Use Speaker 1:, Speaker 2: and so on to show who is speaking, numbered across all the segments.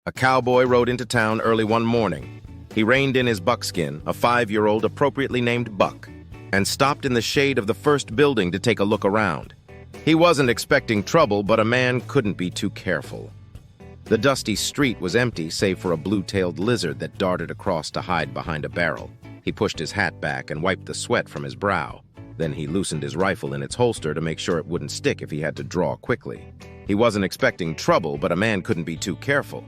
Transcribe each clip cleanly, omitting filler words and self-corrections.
Speaker 1: A cowboy rode into town early one morning. He reined in his buckskin, a 5-year-old appropriately named Buck, and stopped in the shade of the first building to take a look around. He wasn't expecting trouble, but a man couldn't be too careful. The dusty street was empty save for a blue-tailed lizard that darted across to hide behind a barrel. He pushed his hat back and wiped the sweat from his brow. Then he loosened his rifle in its holster to make sure it wouldn't stick if he had to draw quickly. He wasn't expecting trouble, but a man couldn't be too careful.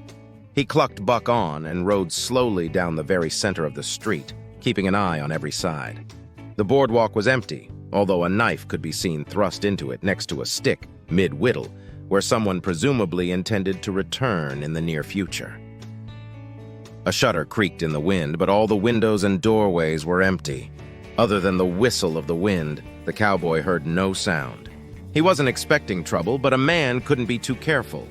Speaker 1: He clucked Buck on and rode slowly down the very center of the street, keeping an eye on every side. The boardwalk was empty, although a knife could be seen thrust into it next to a stick, mid-whittle, where someone presumably intended to return in the near future. A shutter creaked in the wind, but all the windows and doorways were empty. Other than the whistle of the wind, the cowboy heard no sound. He wasn't expecting trouble, but a man couldn't be too careful.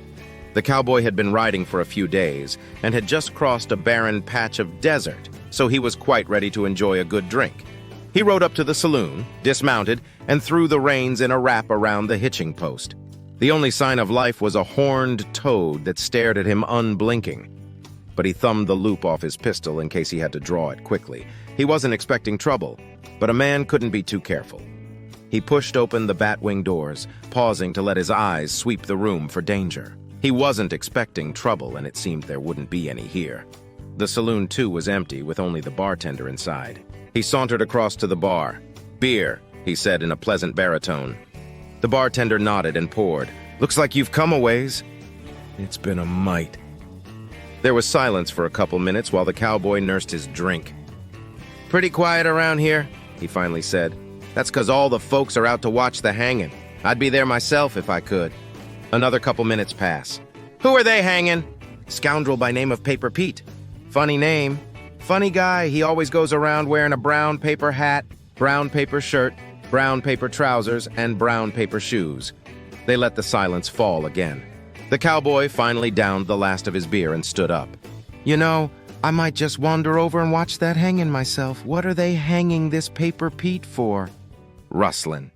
Speaker 1: The cowboy had been riding for a few days and had just crossed a barren patch of desert, so he was quite ready to enjoy a good drink. He rode up to the saloon, dismounted, and threw the reins in a wrap around the hitching post. The only sign of life was a horned toad that stared at him unblinking. But he thumbed the loop off his pistol in case he had to draw it quickly. He wasn't expecting trouble, but a man couldn't be too careful. He pushed open the batwing doors, pausing to let his eyes sweep the room for danger. He wasn't expecting trouble, and it seemed there wouldn't be any here. The saloon, too, was empty, with only the bartender inside. He sauntered across to the bar. "Beer," he said in a pleasant baritone. The bartender nodded and poured. "Looks like you've come a ways." "It's been a mite." There was silence for a couple minutes while the cowboy nursed his drink. "Pretty quiet around here," he finally said. "That's 'cause all the folks are out to watch the hanging. I'd be there myself if I could." Another couple minutes pass. "Who are they hanging?" "Scoundrel by name of Paper Pete." "Funny name." "Funny guy. He always goes around wearing a brown paper hat, brown paper shirt, brown paper trousers, and brown paper shoes." They let the silence fall again. The cowboy finally downed the last of his beer and stood up. "You know, I might just wander over and watch that hanging myself. What are they hanging this Paper Pete for?" Rustling.